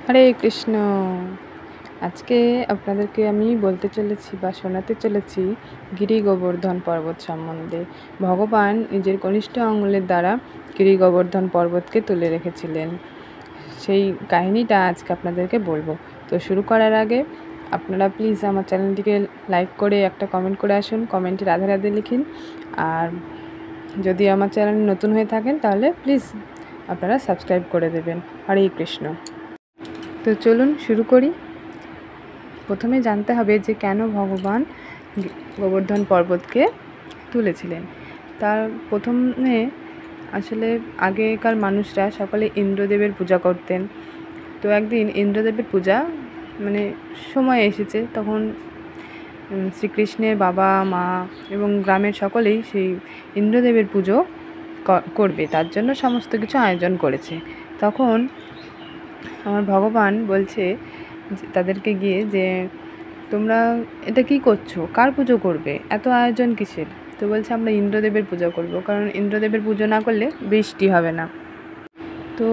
হরে কৃষ্ণ। আজকে আপনাদেরকে আমি বলতে চলেছি বা শোনাতে চলেছি গিরি গোবর্ধন পর্বত সম্বন্ধে। ভগবান নিজের কনিষ্ঠ আঙুলের দ্বারা গিরি গোবর্ধন পর্বতকে তুলে রেখেছিলেন, সেই কাহিনীটা আজকে আপনাদেরকে বলবো। তো শুরু করার আগে আপনারা প্লিজ আমার চ্যানেলটিকে লাইক করে একটা কমেন্ট করে আসুন, কমেন্টে রাধে রাধে লিখুন। আর যদি আমার চ্যানেল নতুন হয়ে থাকেন তাহলে প্লিজ আপনারা সাবস্ক্রাইব করে দেবেন। হরে কৃষ্ণ। তো চলুন শুরু করি। প্রথমে জানতে হবে যে কেন ভগবান গোবর্ধন পর্বতকে তুলেছিলেন। তার প্রথমে আসলে আগেকার মানুষরা সকলে ইন্দ্রদেবের পূজা করতেন। তো একদিন ইন্দ্রদেবের পূজা সময় এসেছে, তখন শ্রীকৃষ্ণের বাবা মা এবং গ্রামের সকলেই সেই ইন্দ্রদেবের পুজো করবে, তার জন্য সমস্ত কিছু আয়োজন করেছে। তখন আমার ভগবান বলছে তাদেরকে গিয়ে যে তোমরা এটা কি করছো, কার পুজো করবে, এত আয়োজন কিসের? তো বলছে আমরা ইন্দ্রদেবের পূজা করব, কারণ ইন্দ্রদেবের পুজো না করলে বৃষ্টি হবে না। তো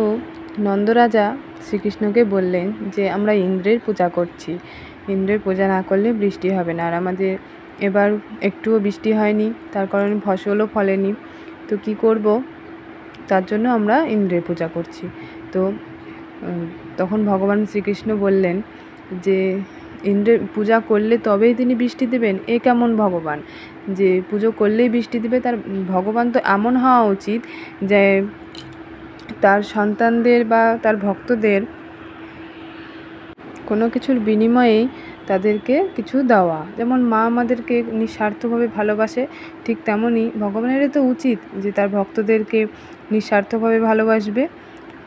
নন্দরাজা শ্রীকৃষ্ণকে বললেন যে আমরা ইন্দ্রের পূজা করছি, ইন্দ্রের পূজা না করলে বৃষ্টি হবে না। আর আমাদের এবার একটুও বৃষ্টি হয়নি, তার কারণে ফসলও ফলেনি। তো কি করব, তার জন্য আমরা ইন্দ্রের পূজা করছি। তো তখন ভগবান শ্রীকৃষ্ণ বললেন যে ইন্দ্রের পূজা করলে তবেই তিনি বৃষ্টি দেবেন? এ কেমন ভগবান যে পুজো করলেই বৃষ্টি দেবে? তার ভগবান তো এমন হওয়া উচিত যে তার সন্তানদের বা তার ভক্তদের কোনো কিছুর বিনিময়েই তাদেরকে কিছু দেওয়া। যেমন মা আমাদেরকে নিঃস্বার্থভাবে ভালোবাসে, ঠিক তেমনই ভগবানেরও তো উচিত যে তার ভক্তদেরকে নিঃস্বার্থভাবে ভালোবাসবে।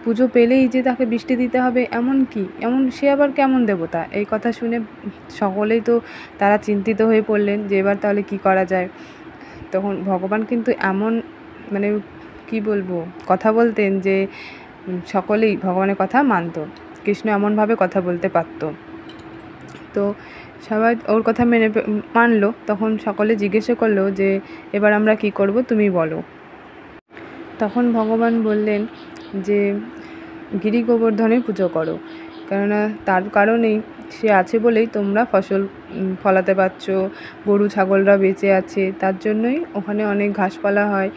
পুজো পেলেই যে তাকে বৃষ্টি দিতে হবে এমন সে আবার কেমন দেবতা? এই কথা শুনে সকলেই তো তারা চিন্তিত হয়ে পড়লেন যে এবার তাহলে কি করা যায়। তখন ভগবান কিন্তু এমন কি বলবো কথা বলতেন যে সকলেই ভগবানের কথা মানত। কৃষ্ণ এমনভাবে কথা বলতে পারত। তো সবাই ওর কথা মানলো। তখন সকলে জিজ্ঞাসা করলো যে এবার আমরা কি করব, তুমি বলো। তখন ভগবান বললেন যে গিরি গোবর্ধনের পুজো করো, কেননা তার কারণেই সে আছে বলেই তোমরা ফসল ফলাতে পারছো, গরু ছাগলরা বেঁচে আছে, তার জন্যই ওখানে অনেক ঘাসপালা হয়।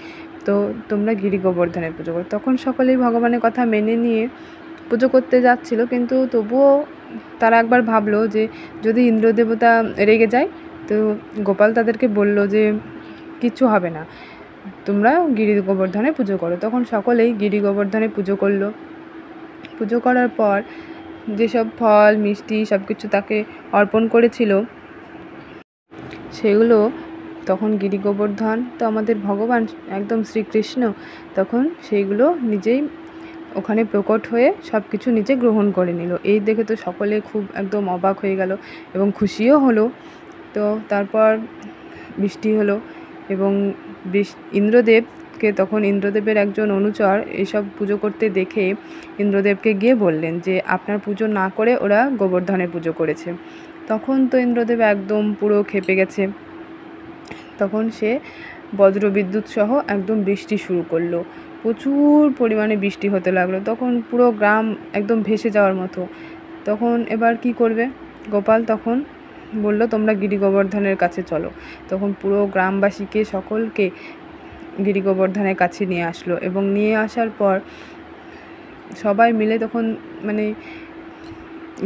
তো তোমরা গিরি গোবর্ধনের পুজো করো। তখন সকলেই ভগবানের কথা মেনে নিয়ে পুজো করতে যাচ্ছিল, কিন্তু তবুও তারা একবার ভাবলো যে যদি ইন্দ্রদেবতা রেগে যায়। তো গোপাল তাদেরকে বলল যে কিচ্ছু হবে না, তোমরা গিরি গোবর্ধনে পুজো করো। তখন সকলেই গিরি গোবর্ধনে পুজো করলো। পুজো করার পর যেসব ফল মিষ্টি সব কিছু তাকে অর্পণ করেছিল, সেগুলো তখন গিরি গোবর্ধন তো আমাদের ভগবান একদম শ্রীকৃষ্ণ, তখন সেইগুলো নিজেই ওখানে প্রকট হয়ে সব কিছু নিজে গ্রহণ করে নিল। এই দেখে তো সকলে খুব একদম অবাক হয়ে গেল এবং খুশিও হলো। তো তারপর বৃষ্টি হলো এবং তখন ইন্দ্রদেবের একজন অনুচর এসব পুজো করতে দেখে ইন্দ্রদেবকে গিয়ে বললেন যে আপনার পুজো না করে ওরা গোবর্ধনের পুজো করেছে। তখন তো ইন্দ্রদেব একদম পুরো ক্ষেপে গেছে। তখন সে বজ্রবিদ্যুৎ সহ একদম বৃষ্টি শুরু করলো, প্রচুর পরিমাণে বৃষ্টি হতে লাগলো। তখন পুরো গ্রাম একদম ভেসে যাওয়ার মতো। তখন এবার কি করবে? গোপাল তখন বলল তোমরা গিরি গোবর্ধনের কাছে চলো। তখন পুরো গ্রামবাসীকে সকলকে গিরি গোবর্ধনের কাছে নিয়ে আসলো এবং নিয়ে আসার পর সবাই মিলে তখন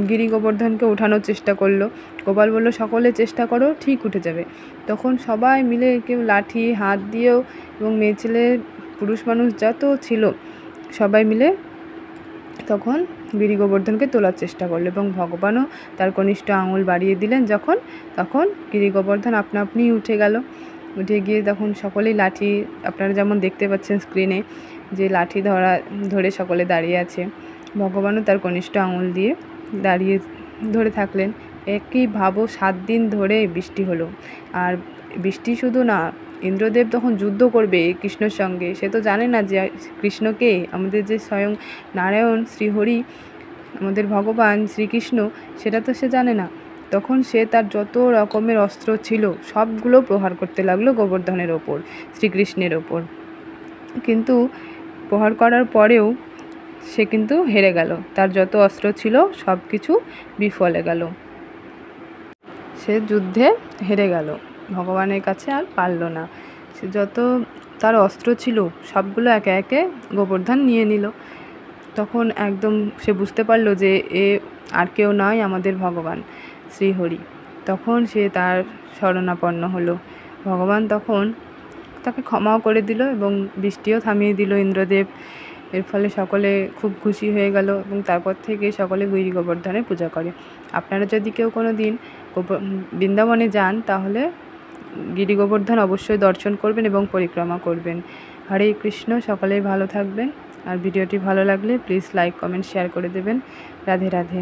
গিরি গোবর্ধনকে ওঠানোর চেষ্টা করলো। গোপাল বলল সকলে চেষ্টা করো, ঠিক উঠে যাবে। তখন সবাই মিলে কেউ লাঠি হাত দিয়েও এবং মেয়ে ছেলে পুরুষ মানুষ যত ছিল সবাই মিলে তখন গিরি গোবর্ধনকে তোলার চেষ্টা করলো এবং ভগবানও তার কনিষ্ঠ আঙুল বাড়িয়ে দিলেন তখন গিরি গোবর্ধন আপনা আপনি উঠে গেল। উঠে গিয়ে তখন সকলেই লাঠি, আপনারা যেমন দেখতে পাচ্ছেন স্ক্রিনে যে লাঠি ধরে সকলে দাঁড়িয়ে আছে। ভগবানও তার কনিষ্ঠ আঙুল দিয়ে ধরে থাকলেন। একই ভাবো 7 দিন ধরে বৃষ্টি হলো। আর বৃষ্টি শুধু না, ইন্দ্রদেব তখন যুদ্ধ করবে কৃষ্ণর সঙ্গে। সে তো জানে না যে কৃষ্ণকে, আমাদের যে স্বয়ং নারায়ণ শ্রীহরি আমাদের ভগবান শ্রীকৃষ্ণ, সেটা তো সে জানে না। তখন সে তার যত রকমের অস্ত্র ছিল সবগুলো প্রহার করতে লাগলো গোবর্ধনের ওপর, শ্রীকৃষ্ণের ওপর। কিন্তু প্রহার করার পরেও সে কিন্তু হেরে গেল, তার যত অস্ত্র ছিল সব কিছু বিফলে গেল, সে যুদ্ধে হেরে গেল, ভগবানের কাছে আর পারল না। সে যত তার অস্ত্র ছিল সবগুলো একে একে গোবর্ধন নিয়ে নিল। তখন একদম সে বুঝতে পারলো যে এ আর কেউ নয়, আমাদের ভগবান শ্রীহরি। তখন সে তার শরণাপন্ন হলো। ভগবান তখন তাকে ক্ষমাও করে দিল এবং বৃষ্টিও থামিয়ে দিল ইন্দ্রদেব। এর ফলে সকলে খুব খুশি হয়ে গেল এবং তারপর থেকে সকলে গিরি গোবর্ধনের পূজা করে। আপনারা যদি কেউ কোনো দিন বৃন্দাবনে যান তাহলে গিরি গোবর্ধন অবশ্যই দর্শন করবেন এবং পরিক্রমা করবেন। হরে কৃষ্ণ, সকলেই ভালো থাকবেন। আর ভিডিওটি ভালো লাগলে প্লিজ লাইক, কমেন্ট, শেয়ার করে দেবেন। রাধে রাধে।